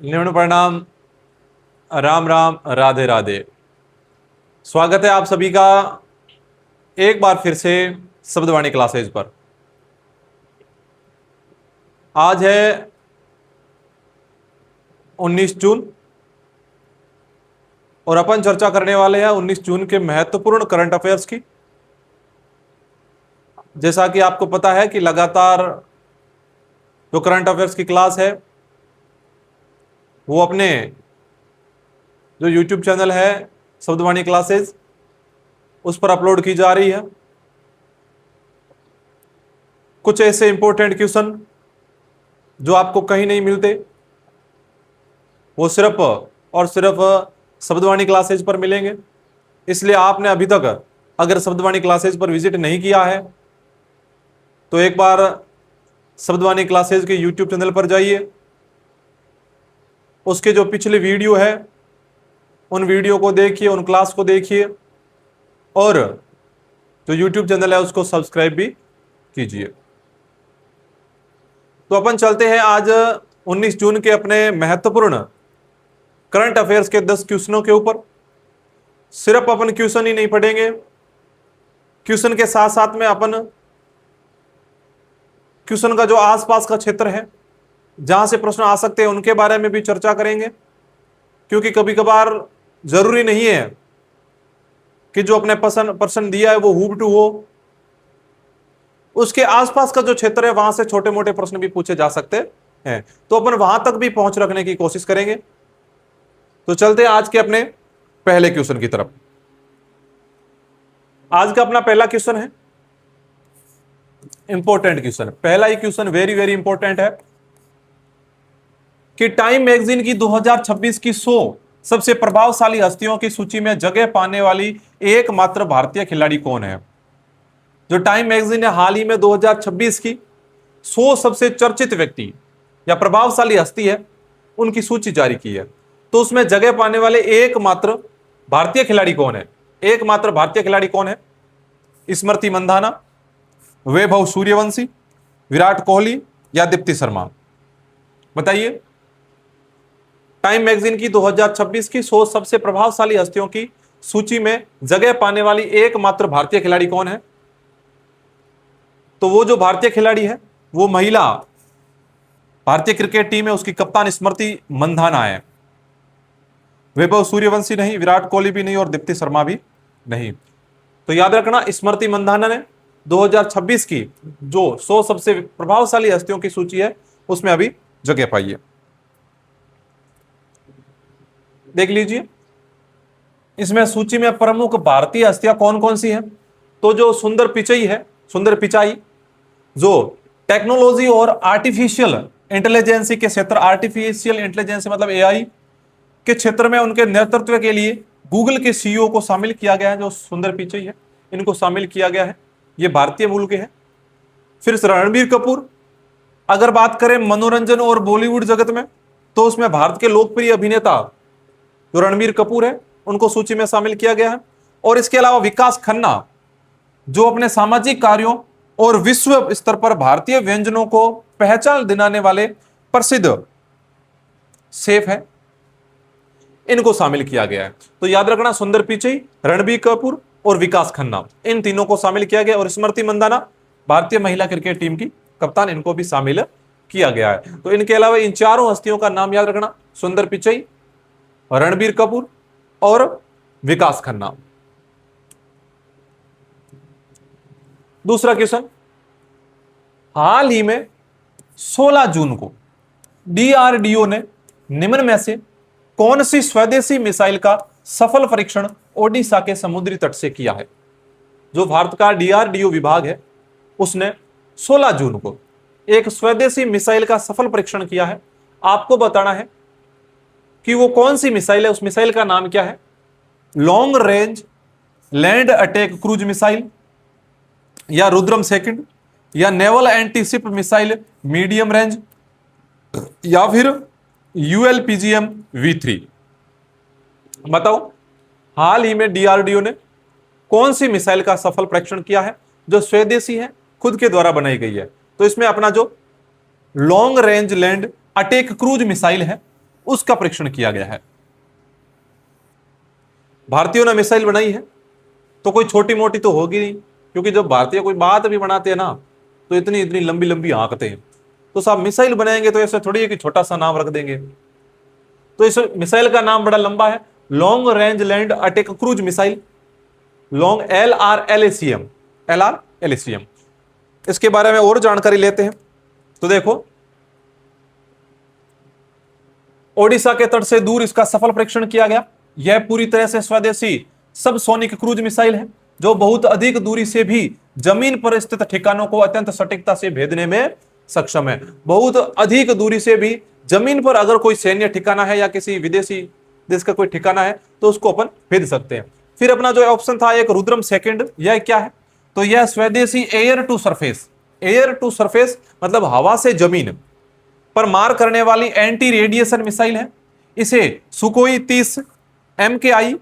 निम्न प्रणाम, राम राम, राधे राधे। स्वागत है आप सभी का एक बार फिर से शब्दवाणी क्लासेज पर। आज है 19 जून और अपन चर्चा करने वाले हैं 19 जून के महत्वपूर्ण करंट अफेयर्स की। जैसा कि आपको पता है कि लगातार जो करंट अफेयर्स की क्लास है वो अपने जो यूट्यूब चैनल है शब्दवाणी क्लासेज उस पर अपलोड की जा रही है। कुछ ऐसे इंपॉर्टेंट क्वेश्चन जो आपको कहीं नहीं मिलते वो सिर्फ और सिर्फ शब्दवाणी क्लासेज पर मिलेंगे। इसलिए आपने अभी तक अगर शब्दवाणी क्लासेज पर विजिट नहीं किया है तो एक बार शब्दवाणी क्लासेज के यूट्यूब चैनल पर जाइए। उसके जो पिछले वीडियो है उन वीडियो को देखिए, उन क्लास को देखिए और जो यूट्यूब चैनल है उसको सब्सक्राइब भी कीजिए। तो अपन चलते हैं आज 19 जून के अपने महत्वपूर्ण करंट अफेयर्स के 10 क्वेश्चनों के ऊपर। सिर्फ अपन क्वेश्चन ही नहीं पढ़ेंगे, क्वेश्चन के साथ साथ में अपन क्वेश्चन का जो आसपास का क्षेत्र है जहां से प्रश्न आ सकते हैं उनके बारे में भी चर्चा करेंगे। क्योंकि कभी कभार जरूरी नहीं है कि जो अपने प्रश्न दिया है वो हूबहू हो, उसके आसपास का जो क्षेत्र है वहां से छोटे मोटे प्रश्न भी पूछे जा सकते हैं। तो अपन वहां तक भी पहुंच रखने की कोशिश करेंगे। तो चलते हैं आज के अपने पहले क्वेश्चन की तरफ। आज का अपना पहला क्वेश्चन है इंपॉर्टेंट क्वेश्चन। पहला ही क्वेश्चन वेरी वेरी इंपॉर्टेंट है कि टाइम मैगजीन की 2026 की 100 सबसे प्रभावशाली हस्तियों की सूची में जगह पाने वाली एकमात्र भारतीय खिलाड़ी कौन है। जो टाइम मैगजीन ने हाल ही में 2026 की 100 सबसे चर्चित व्यक्ति या प्रभावशाली हस्ती है उनकी सूची जारी की है, तो उसमें जगह पाने वाले एकमात्र भारतीय खिलाड़ी कौन है। एकमात्र भारतीय खिलाड़ी कौन है? स्मृति मंधाना, वैभव सूर्यवंशी, विराट कोहली या दीप्ति शर्मा? बताइए। टाइम मैगजीन की 2026 की 100 सबसे प्रभावशाली हस्तियों की सूची में जगह पाने वाली एकमात्र भारतीय खिलाड़ी कौन है? तो वो जो भारतीय खिलाड़ी है वो महिला भारतीय क्रिकेट टीम है, उसकी कप्तान स्मृति मंधाना है। वैभव सूर्यवंशी नहीं, विराट कोहली भी नहीं और दीप्ति शर्मा भी नहीं। तो याद रखना, स्मृति मंधाना ने 2026 की जो 100 सबसे प्रभावशाली हस्तियों की सूची है उसमें अभी जगह पाई है। देख लीजिए इसमें सूची में प्रमुख भारतीय हस्तियां कौन कौन सी हैं। तो जो सुंदर पिचाई है, सुंदर पिचाई जो टेक्नोलॉजी और आर्टिफिशियल इंटेलिजेंसी के क्षेत्र, आर्टिफिशियल इंटेलिजेंस मतलब एआई के क्षेत्र में उनके नेतृत्व के लिए गूगल के सीईओ को शामिल किया गया है। जो सुंदर पिचाई है इनको शामिल किया गया है, ये भारतीय मूल के हैं। फिर रणबीर कपूर, अगर बात करें मनोरंजन और बॉलीवुड जगत में तो उसमें भारत के लोकप्रिय अभिनेता जो रणबीर कपूर है उनको सूची में शामिल किया गया है। और इसके अलावा विकास खन्ना जो अपने सामाजिक कार्यों और विश्व स्तर पर भारतीय व्यंजनों को पहचान दिलाने वाले प्रसिद्ध शेफ है, इनको शामिल किया गया है। तो याद रखना, सुंदर पिचाई, रणबीर कपूर और विकास खन्ना, इन तीनों को शामिल किया गया। और स्मृति मंदाना भारतीय महिला क्रिकेट टीम की कप्तान, इनको भी शामिल किया गया है। तो इनके अलावा इन चारों हस्तियों का नाम याद रखना, सुंदर पिचाई, रणबीर कपूर और विकास खन्ना। दूसरा क्वेश्चन, हाल ही में 16 जून को डीआरडीओ ने निम्न में से कौन सी स्वदेशी मिसाइल का सफल परीक्षण ओडिशा के समुद्री तट से किया है। जो भारत का डीआरडीओ विभाग है उसने 16 जून को एक स्वदेशी मिसाइल का सफल परीक्षण किया है। आपको बताना है कि वो कौन सी मिसाइल है, उस मिसाइल का नाम क्या है। Long range land attack cruise missile, या रुद्रम सेकंड, या naval antiship missile medium range, या फिर यूएलपीजीएम V3। बताओ, हाल ही में डीआरडीओ ने कौन सी मिसाइल का सफल परीक्षण किया है जो स्वदेशी है, खुद के द्वारा बनाई गई है। तो इसमें अपना जो long range land attack cruise missile है उसका परीक्षण किया गया है। भारतीयों ने मिसाइल बनाई है तो कोई छोटी मोटी तो होगी नहीं, क्योंकि जब भारतीय कोई बात भी बनाते हैं ना तो इतनी इतनी लंबी लंबी आंकते हैं। तो साहब मिसाइल बनाएंगे तो ऐसे थोड़ी है कि छोटा सा नाम रख देंगे। तो इस मिसाइल का नाम बड़ा लंबा है, long range land attack cruise missile, long LRLACM, LRLACM। इसके बारे में और जानकारी लेते हैं। तो देखो, ओडिशा के तट से दूर इसका सफल परीक्षण किया गया। यह पूरी तरह से स्वदेशी सबसोनिक क्रूज मिसाइल है जो बहुत अधिक दूरी से भी जमीन पर स्थित ठिकानों को अत्यंत सटीकता से भेदने में सक्षम है। बहुत अधिक दूरी से भी जमीन पर अगर कोई सैन्य ठिकाना है या किसी विदेशी देश का कोई ठिकाना है तो उसको अपन भेद सकते हैं। फिर अपना जो ऑप्शन था एक रुद्रम सेकंड, यह क्या है? तो यह स्वदेशी air to surface, air to surface मतलब हवा से जमीन पर मार करने वाली एंटी रेडिएशन मिसाइल है। इसे सुकोई 30 MKI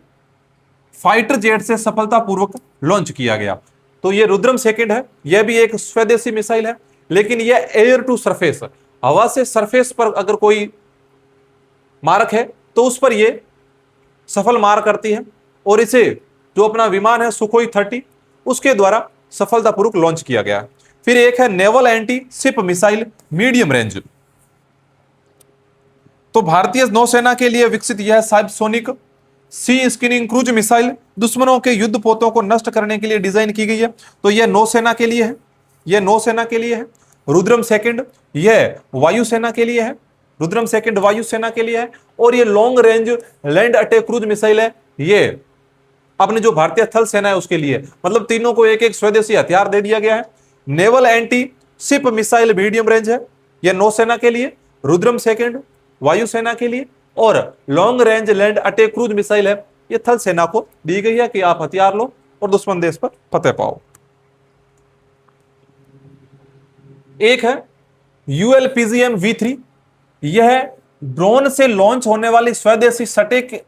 फाइटर जेट से सफलतापूर्वक लॉन्च किया गया। तो यह रुद्रम सेकंड है, यह भी एक स्वदेशी मिसाइल है, लेकिन यह एयर टू सरफेस, हवा से सरफेस पर अगर कोई मारक है तो उस पर यह सफल मार करती है। और इसे जो अपना विमान है सुखोई 30 उसके द्वारा सफलतापूर्वक लॉन्च किया गया। फिर एक है naval anti ship missile medium range. तो भारतीय नौसेना के लिए विकसित यह सबसोनिक सी स्किनिंग क्रूज मिसाइल दुश्मनों के युद्ध पोतों को नष्ट करने के लिए डिजाइन की गई है। तो यह नौसेना के लिए है, यह नौसेना के लिए है। रुद्रम सेकंड यह वायुसेना के लिए है, रुद्रम सेकंड वायुसेना के लिए है। और यह long range land attack cruise missile है, यह अपने जो भारतीय थल सेना है उसके लिए। मतलब तीनों को एक एक स्वदेशी हथियार दे दिया गया है। Naval anti ship missile medium range है, यह नौसेना के लिए, रुद्रम सेकंड वायुसेना के लिए, और long range land attack cruise missile है, यह थल सेना को दी गई है कि आप हथियार लो और दुश्मन देश पर फतेह पाओ। एक है ULPGM V3, यह ड्रोन से लॉन्च होने वाली स्वदेशी सटीक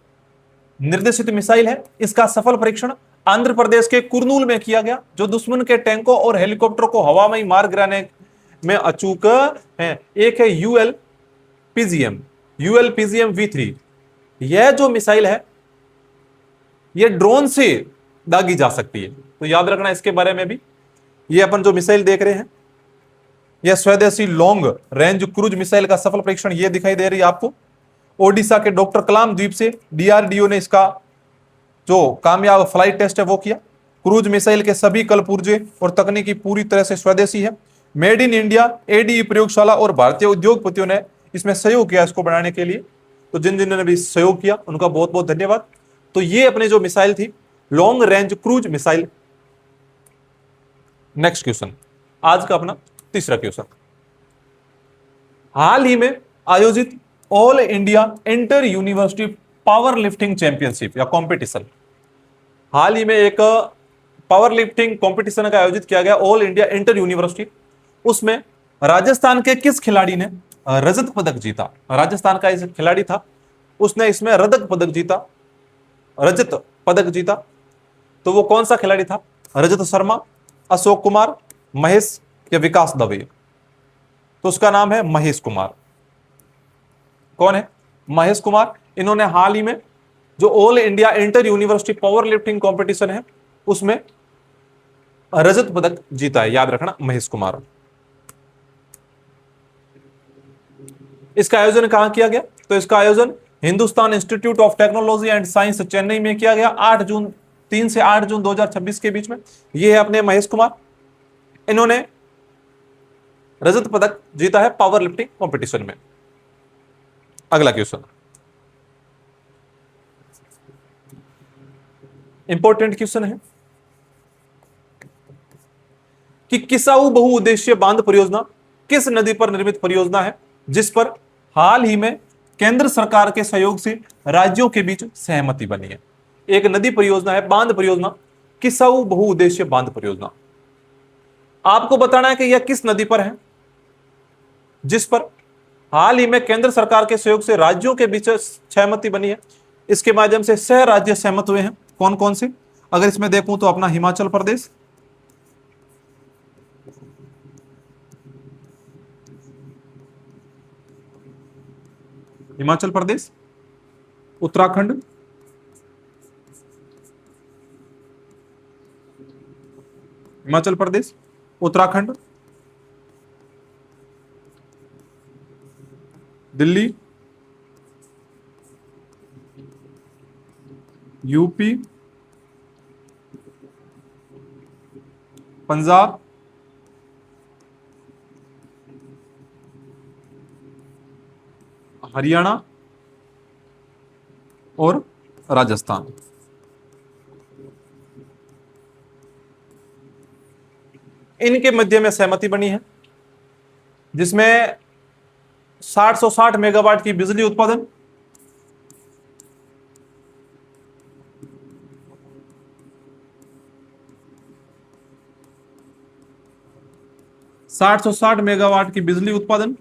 निर्देशित मिसाइल है। इसका सफल परीक्षण आंध्र प्रदेश के कुरनूल में किया गया, जो दुश्मन के टैंकों और हेलीकॉप्टर को हवा में ही मार गिराने में अचूक है। एक है ULPGM V3, यह जो मिसाइल है यह ड्रोन से दागी जा सकती है। तो याद रखना इसके बारे में भी। यह अपन जो मिसाइल देख रहे हैं यह स्वदेशी लॉन्ग रेंज क्रूज मिसाइल का सफल परीक्षण यह दिखाई दे रही है आपको। ओडिशा के डॉक्टर कलाम द्वीप से DRDO ने इसका जो कामयाब फ्लाइट टेस्ट है वो किया। क्रूज मिसाइल के सभी कलपुर्जे और तकनीकी पूरी तरह से स्वदेशी है। मेड इन इंडिया ADE प्रयोगशाला और भारतीय उद्योगपतियों ने इसमें सहयोग किया इसको बनाने के लिए। तो जिन जिन्होंने भी सहयोग किया उनका बहुत बहुत धन्यवाद। तो ये अपने जो मिसाइल थी long range cruise missile. Next question, आज का अपना तीसरा क्वेश्चन, हाल ही में आयोजित all India inter university power lifting championship या कंपटीशन, हाल ही में एक पावर लिफ्टिंग कंपटीशन का आयोजित किया गया ऑल इंडिया इंटर यूनिवर्सिटी। उसमें राजस्थान के किस खिलाड़ी ने रजत पदक जीता? राजस्थान का इस खिलाड़ी था, उसने इसमें रजत पदक जीता। तो वो कौन सा खिलाड़ी था? रजत शर्मा, अशोक कुमार, महेश या विकास दवे? तो उसका नाम है महेश कुमार। कौन है? महेश कुमार। इन्होंने हाल ही में जो all India inter university power lifting competition है उसमें रजत पदक जीता है, याद रखना, महेश कुमार। इसका आयोजन कहां किया गया? तो इसका आयोजन Hindustan institute of technology and science Chennai में किया गया 3 से 8 जून 2026 के बीच में। यह है अपने महेश कुमार, इन्होंने रजत पदक जीता है पावर लिफ्टिंग कंपटीशन में। अगला क्वेश्चन, इंपॉर्टेंट क्वेश्चन है कि किसाऊ बहुउद्देशीय बांध परियोजना किस नदी पर निर्मित परियोजना है जिस पर हाल ही में केंद्र सरकार के सहयोग से राज्यों के बीच सहमति बनी है? एक नदी परियोजना है, बांध परियोजना, किसाऊ बहुउद्देशीय बांध परियोजना। आपको बताना है कि यह किस नदी पर है जिस पर हाल ही में केंद्र सरकार के सहयोग से राज्यों के बीच सहमति बनी है। इसके माध्यम से 6 राज्य सहमत हुए हैं। कौन कौन से? अगर इसमें देखूं तो अपना हिमाचल प्रदेश, हिमाचल प्रदेश, उत्तराखंड, हिमाचल प्रदेश, उत्तराखंड, दिल्ली, यूपी, पंजाब, हरियाणा और राजस्थान। इनके मध्य में सहमति बनी है जिसमें 760 मेगावाट की बिजली उत्पादन, 760 मेगावाट की बिजली उत्पादन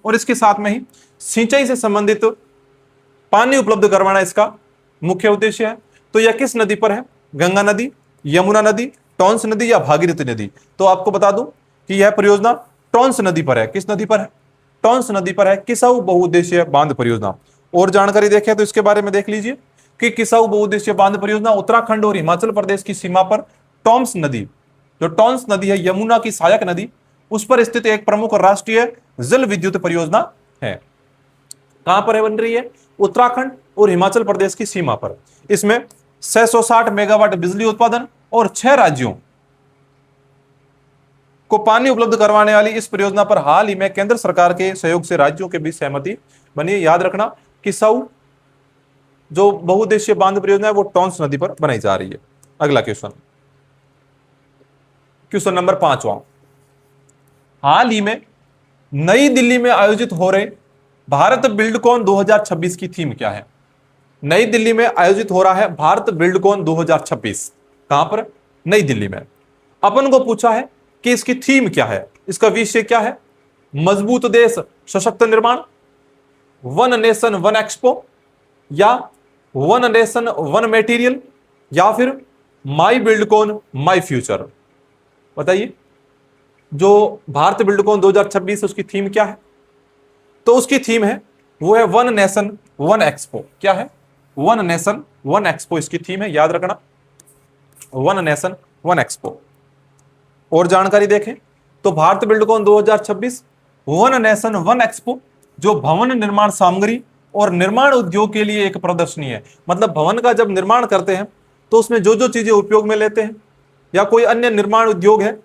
और इसके साथ में ही सिंचाई से संबंधित पानी उपलब्ध करवाना इसका मुख्य उद्देश्य है। तो यह किस नदी पर है? गंगा नदी, यमुना नदी, टॉन्स नदी या भागीरथी नदी? तो आपको बता दूं कि यह परियोजना टॉन्स नदी पर है। किस नदी पर है? टॉन्स नदी पर है किसाऊ बहुउद्देशीय बांध परियोजना। और जानकारी देखें तो इसके बारे में देख लीजिए कि किसाऊ बहुउद्देशीय बांध परियोजना उत्तराखंड और हिमाचल प्रदेश की सीमा पर टॉन्स नदी, जो टॉन्स नदी है, यमुना की सहायक नदी, उस पर स्थित एक प्रमुख राष्ट्रीय जल विद्युत परियोजना है। कहां पर है बन रही है? उत्तराखंड और हिमाचल प्रदेश की सीमा पर। इसमें 660 मेगावाट बिजली उत्पादन और 6 राज्यों को पानी उपलब्ध करवाने वाली इस परियोजना पर हाल ही में केंद्र सरकार के सहयोग से राज्यों के बीच सहमति बनी है। याद रखना, किसाऊ जो बहुउद्देशीय बांध परियोजना है वो टॉन्स नदी पर बनाई जा रही है। अगला क्वेश्चन, क्वेश्चन नंबर 5वां। हाल ही में नई दिल्ली में आयोजित हो रहे भारत बिल्डकॉन 2026 की थीम क्या है? नई दिल्ली में आयोजित हो रहा है भारत बिल्डकॉन 2026। कहां पर? नई दिल्ली में। अपन को पूछा है कि इसकी थीम क्या है, इसका विषय क्या है? मजबूत देश सशक्त निर्माण, वन नेशन वन एक्सपो, या वन नेशन वन मटेरियल, या फिर माई बिल्डकॉन माई फ्यूचर? बताइए, जो भारत बिल्डकॉन 2026 उसकी थीम क्या है? तो उसकी थीम है, वो है वन नेशन वन एक्सपो। क्या है? वन नेशन वन एक्सपो इसकी थीम है। याद रखना, वन नेशन वन एक्सपो। और जानकारी देखें तो Bharat Buildcon 2026 one nation one expo जो भवन निर्माण सामग्री और निर्माण उद्योग के लिए एक प्रदर्शनी है। मतलब भवन का जब निर्माण करते हैं तो उसमें जो जो चीजें उपयोग में लेते हैं, या कोई अन्य निर्माण उद्योग है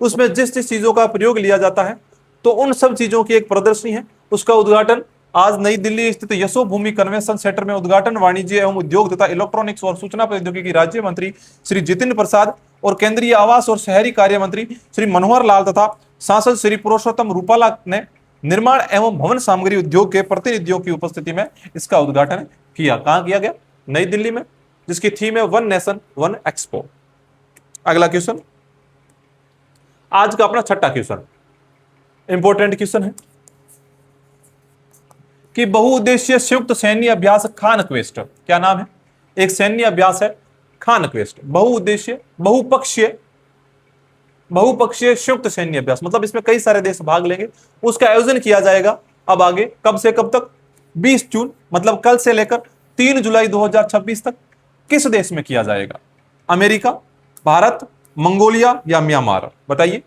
उसमें जिस जिस चीजों का प्रयोग लिया जाता है, तो उन सब चीजों की एक प्रदर्शनी है। उसका उद्घाटन आज नई दिल्ली स्थित यशोभूमि कन्वेंशन सेंटर में उद्घाटन वाणिज्य एवं उद्योग तथा इलेक्ट्रॉनिक्स और सूचना प्रौद्योगिकी राज्य मंत्री श्री जितेंद्र प्रसाद और केंद्रीय आवास और शहरी कार्य मंत्री श्री मनोहर लाल तथा सांसद श्री पुरुषोत्तम रूपाला ने निर्माण एवं भवन सामग्री उद्योग के प्रतिनिधियों की उपस्थिति में इसका उद्घाटन किया। कहां किया गया? नई दिल्ली में, जिसकी थीम है वन नेशन वन एक्सपो। अगला क्वेश्चन, आज का अपना छठा क्वेश्चन, इंपॉर्टेंट क्वेश्चन है कि बहुउद्देशीय संयुक्त सैन्य अभ्यास खान क्वेस्ट, क्या नाम है? एक सैन्य अभ्यास है खान क्वेस्ट, बहुउद्देशीय बहुपक्षीय संयुक्त सैन्य अभ्यास। मतलब इसमें कई सारे देश भाग लेंगे। उसका आयोजन किया जाएगा अब आगे, कब से कब तक? 20 जून, मतलब कल से लेकर 3 जुलाई 2026 तक। किस देश में किया जाएगा? अमेरिका, भारत, मंगोलिया या म्यांमार? बताइए।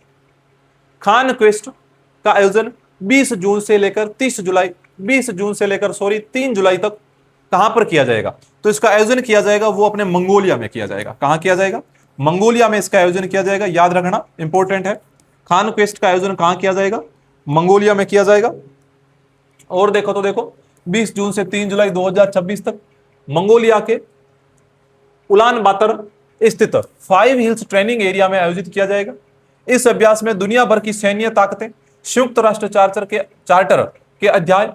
खान क्वेस्ट का आयोजन 20 जून से लेकर 3 जुलाई तक कहां पर किया जाएगा? तो इसका आयोजन किया जाएगा वो अपने मंगोलिया में किया जाएगा। कहां किया जाएगा? मंगोलिया में इसका आयोजन किया जाएगा। याद रखना, इंपॉर्टेंट है। खान क्वेस्ट का आयोजन कहां किया जाएगा? मंगोलिया में किया जाएगा। और देखो तो देखो, 20 जून से 3 जुलाई 2026 तक मंगोलिया के उलान बातर स्थित 5 हिल्स ट्रेनिंग एरिया में आयोजित किया जाएगा। इस अभ्यास में दुनिया भर की सैन्य ताकतें संयुक्त राष्ट्र चार्टर के अध्याय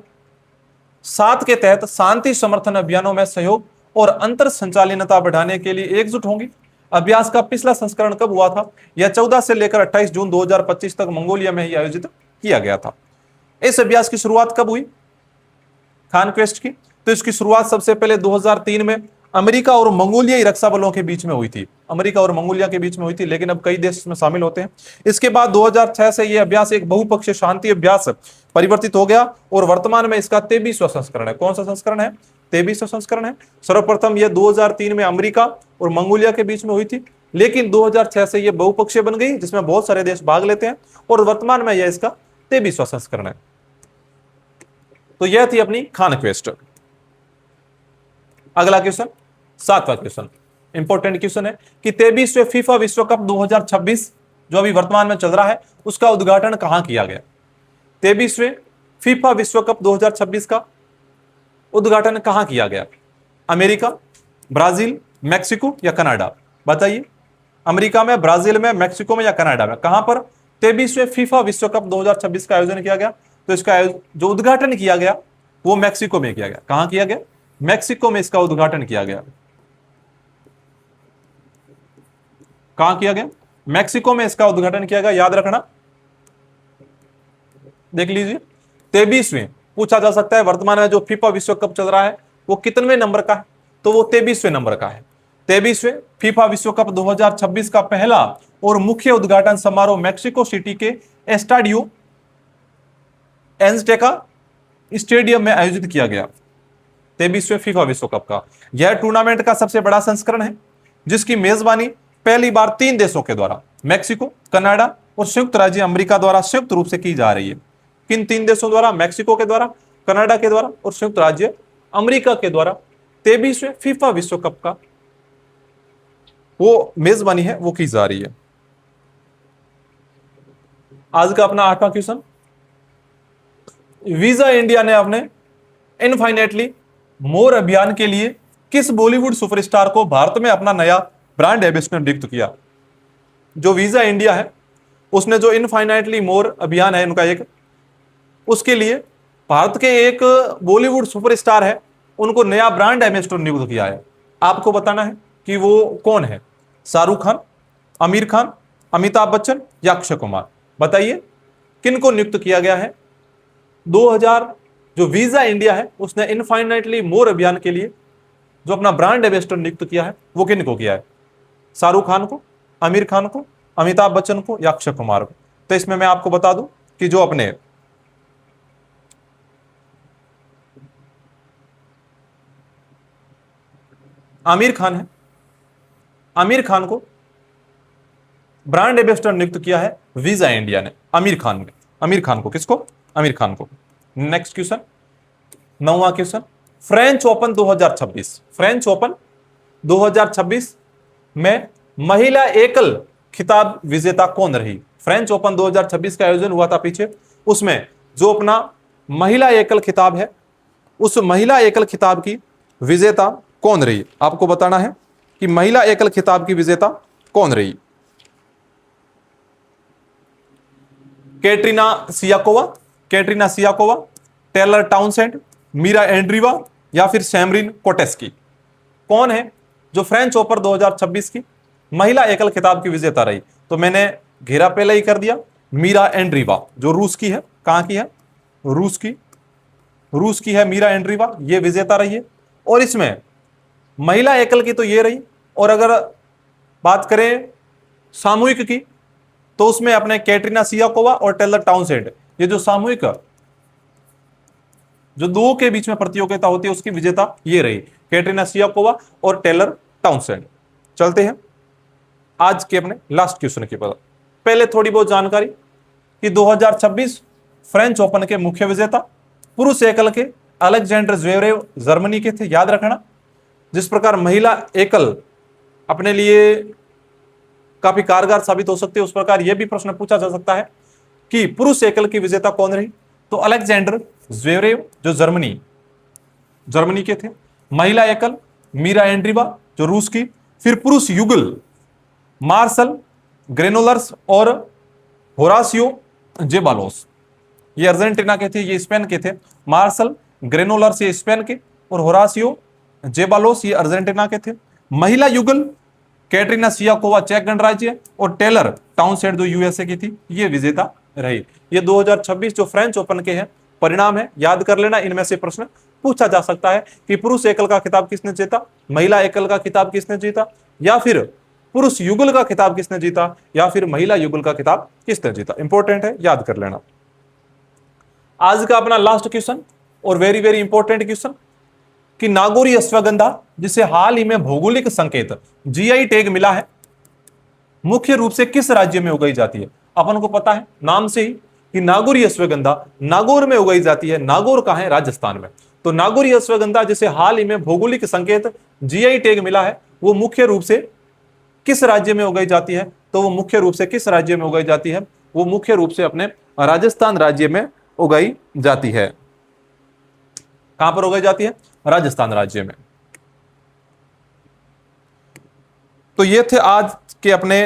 7 के तहत शांति समर्थन अभियानों में सहयोग और अंतर संचालनता बढ़ाने के लिए एकजुट होंगी। अभ्यास का पिछला संस्करण कब हुआ था? यह 14 से लेकर 28 जून 2025 तक मंगोलिया में ही आयोजित किया गया था। इस अभ्यास की शुरुआत कब हुई खान क्वेस्ट की? तो इसकी शुरुआत सबसे पहले 2003 में अमेरिका और मंगोलियाई रक्षा बलों के बीच में हुई थी। अमेरिका और मंगोलिया के बीच में हुई थी, लेकिन अब कई देश इसमें शामिल होते हैं। इसके बाद 2006 से यह अभ्यास एक बहुपक्षीय शांति अभ्यास परिवर्तित हो गया और वर्तमान में इसका 23वां संस्करण है। कौन सा संस्करण है? 23वां संस्करण है। सर्वप्रथम यह 2003 में अमेरिका और मंगोलिया के बीच में हुई थी, लेकिन 2006 से यह बहुपक्षीय बन गई, जिसमें बहुत सारे देश भाग लेते हैं, और वर्तमान में यह इसका 23वां संस्करण है। तो यह थी अपनी खान क्वेस्ट। अगला क्वेश्चन, 7वां क्वेश्चन, इंपॉर्टेंट क्वेश्चन है कि 23वें फीफा विश्व कप 2026 जो अभी वर्तमान में चल रहा है, उसका उद्घाटन कहां किया गया? 23वें फीफा विश्व कप 2026 का उद्घाटन कहां किया गया? अमेरिका, ब्राजील, मैक्सिको या कनाडा? बताइए, अमेरिका में, ब्राजील में, मैक्सिको में या कनाडा में, कहां पर 23वें फीफा विश्व कप 2026 का आयोजन किया गया? तो इसका जो उद्घाटन किया गया वो मैक्सिको में किया गया। कहां किया गया? मैक्सिको में इसका उद्घाटन किया गया। कहां किया गया? मैक्सिको में इसका उद्घाटन किया गया, याद रखना। देख लीजिए, 23वें पूछा जा सकता है वर्तमान में जो फीफा विश्व कप चल रहा है वो कितने नंबर का है? तो वो 23वें नंबर का है। 23वें फीफा विश्व कप 2026 का पहला और मुख्य उद्घाटन समारोह मैक्सिको सिटी के एस्टाडियो एज़टेका स्टेडियम में आयोजित किया गया। 23वें फीफा विश्व कप का यह टूर्नामेंट का सबसे बड़ा संस्करण है, जिसकी मेजबानी पहली बार 3 देशों के द्वारा, मैक्सिको, कनाडा और संयुक्त राज्य अमेरिका द्वारा संयुक्त रूप से की जा रही है। किन 3 देशों द्वारा? मैक्सिको के द्वारा, कनाडा के द्वारा और संयुक्त राज्य अमेरिका के द्वारा 23वें फीफा विश्व कप का वो मेजबानी है, वो की जा रही है। आज का अपना 8वां क्वेश्चन, वीजा इंडिया ने अपने इनफाइनेटली मोर अभियान के लिए किस बॉलीवुड सुपरस्टार को भारत में अपना नया ब्रांड एम्बेसडर नियुक्त किया? जो वीजा इंडिया है उसने जो इनफाइनाइटली मोर अभियान है उनका एक, उसके लिए भारत के एक बॉलीवुड सुपरस्टार है, उनको नया ब्रांड एम्बेसडर नियुक्त किया है। आपको बताना है कि वो कौन है? शाहरुख खान, आमिर खान, अमिताभ बच्चन या अक्षय कुमार? बताइए किनको नियुक्त किया गया है? 2000 जो वीजा इंडिया है उसने इनफाइनाइटली मोर अभियान के लिए जो अपना ब्रांड एम्बेसडर नियुक्त किया है वो किनको किया है? शाहरुख खान को, आमिर खान को, अमिताभ बच्चन को या अक्षय कुमार को? तो इसमें मैं आपको बता दूं कि जो अपने आमिर खान है, आमिर खान को ब्रांड एम्बेसडर नियुक्त किया है वीजा इंडिया ने। आमिर खान ने, आमिर खान को, किसको? आमिर खान को। नेक्स्ट क्वेश्चन, 9वां question, French Open 2026, French Open 2026 में महिला एकल खिताब विजेता कौन रही? फ्रेंच ओपन 2026 का आयोजन हुआ था पीछे, उसमें जो अपना महिला एकल खिताब है उस महिला एकल खिताब की विजेता कौन रही? आपको बताना है कि महिला एकल खिताब की विजेता कौन रही? Katerina Siniakova, Katerina Siniakova, Taylor Townsend, Mirra Andreeva या फिर सैमरिन कोटेस्की? कौन है जो फ्रेंच ओपन 2026 की महिला एकल खिताब की विजेता रही? तो मैंने घेरा पहले ही कर दिया, मीरा एंड्रीवा जो रूस की है। कहां की है? रूस की, रूस की है मीरा एंड्रीवा, ये विजेता रही है। और इसमें महिला एकल की तो ये रही, और अगर बात करें सामूहिक की तो उसमें अपने कैटरीना सियाकोवा और टेलर टाउनसेंड, ये जो सामूहिक जो दो के बीच में प्रतियोगिता होती है उसकी विजेता ये रही, कैटरीना सियाकोवा और टेलर टाउनसेंड। चलते हैं आज के अपने लास्ट क्वेश्चन के बाद। पहले थोड़ी बहुत जानकारी कि 2026 फ्रेंच ओपन के मुख्य विजेता पुरुष एकल के अलेक्जेंडर ज़्वेरेव जर्मनी के थे, याद रखना। जिस प्रकार महिला एकल अपने लिए काफी कारगर साबित हो सकती है, उस प्रकार यह भी प्रश्न पूछा जा सकता है कि पुरुष एकल की विजेता कौन रही? तो अलेक्जेंडर ज़्वेरेव जो जर्मनी के थे। महिला एकल मीरा एंड्रीवा जो रूस की। फिर पुरुष युगल मार्सल ग्रेनोलर्स और होरासियो जेबालोस, ये अर्जेंटीना के थे, ये स्पेन के थे। मार्सल ग्रेनोलर्स ये स्पेन के और होरासियो जेबालोस ये अर्जेंटीना के थे। महिला युगल कैटरीना सियाकोवा चेक गणराज्य और टेलर टाउनसेंड जो यूएसए की थी, ये विजेता रही। ये 2026 जो फ्रेंच ओपन के हैं परिणाम है, याद कर लेना। इनमें से प्रश्न पूछा जा सकता है कि पुरुष एकल का खिताब किसने जीता, महिला एकल का खिताब किसने जीता, या फिर पुरुष युगल का खिताब किसने जीता या फिर महिला युगल का खिताब किसने जीता? इंपॉर्टेंट है, याद कर लेना। आज का अपना लास्ट क्वेश्चन और वेरी वेरी इंपॉर्टेंट क्वेश्चन कि नागौरी अश्वगंधा जिसे हाल ही में भौगोलिक संकेत जीआई टैग मिला है, मुख्य रूप से किस राज्य में उगाई जाती है? अपन को पता है नाम से ही कि नागौरी अश्वगंधा नागौर में उगाई जाती है। नागौर कहां है? राजस्थान में। तो नागौरी अश्वगंधा जिसे हाल ही में भौगोलिक संकेत जीआई टैग मिला है, वो मुख्य रूप से किस राज्य में उगाई जाती है? तो वो मुख्य रूप से किस राज्य में उगाई जाती है? वो मुख्य रूप से अपने राजस्थान राज्य में उगाई जाती है। कहां पर उगाई जाती है? राजस्थान राज्य में। तो ये थे आज के अपने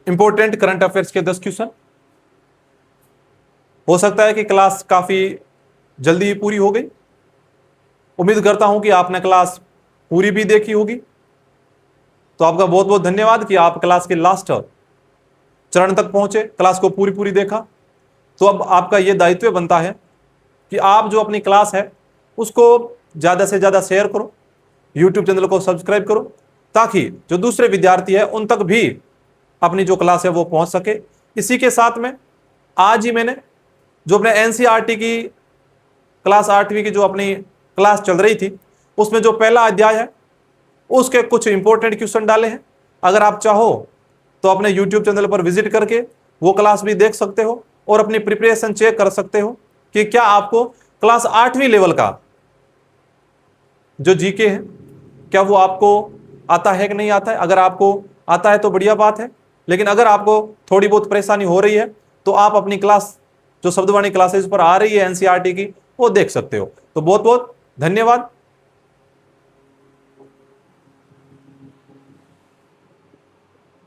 इंपॉर्टेंट करंट अफेयर्स के 10 क्वेश्चन। हो सकता है कि क्लास काफी जल्दी ही पूरी हो गई। उम्मीद करता हूं कि आपने क्लास पूरी भी देखी होगी। तो आपका बहुत बहुत धन्यवाद कि आप क्लास के लास्ट चरण तक पहुंचे, क्लास को पूरी पूरी देखा। तो अब आपका यह दायित्व बनता है कि आप जो अपनी क्लास है उसको ज्यादा से ज्यादा शेयर करो, यूट्यूब चैनल को सब्सक्राइब करो, ताकि जो दूसरे विद्यार्थी है उन तक भी अपनी जो क्लास है वो पहुंच सके। इसी के साथ में आज ही मैंने जो अपने एनसीईआरटी की क्लास 8वीं की जो अपनी क्लास चल रही थी, उसमें जो पहला अध्याय है उसके कुछ इंपॉर्टेंट क्वेश्चन डाले हैं। अगर आप चाहो तो अपने यूट्यूब चैनल पर विजिट करके वो क्लास भी देख सकते हो और अपनी प्रिपरेशन चेक कर सकते हो कि क्या आपको क्लास 8वीं लेवल का जो जीके है क्या वो आपको आता है कि नहीं आता है। अगर आपको आता है तो बढ़िया बात है, लेकिन अगर आपको थोड़ी बहुत परेशानी हो रही है तो आप अपनी क्लास जो शब्दवाणी क्लासेस पर आ रही है एनसीईआरटी की, वो देख सकते हो। तो बहुत बहुत धन्यवाद।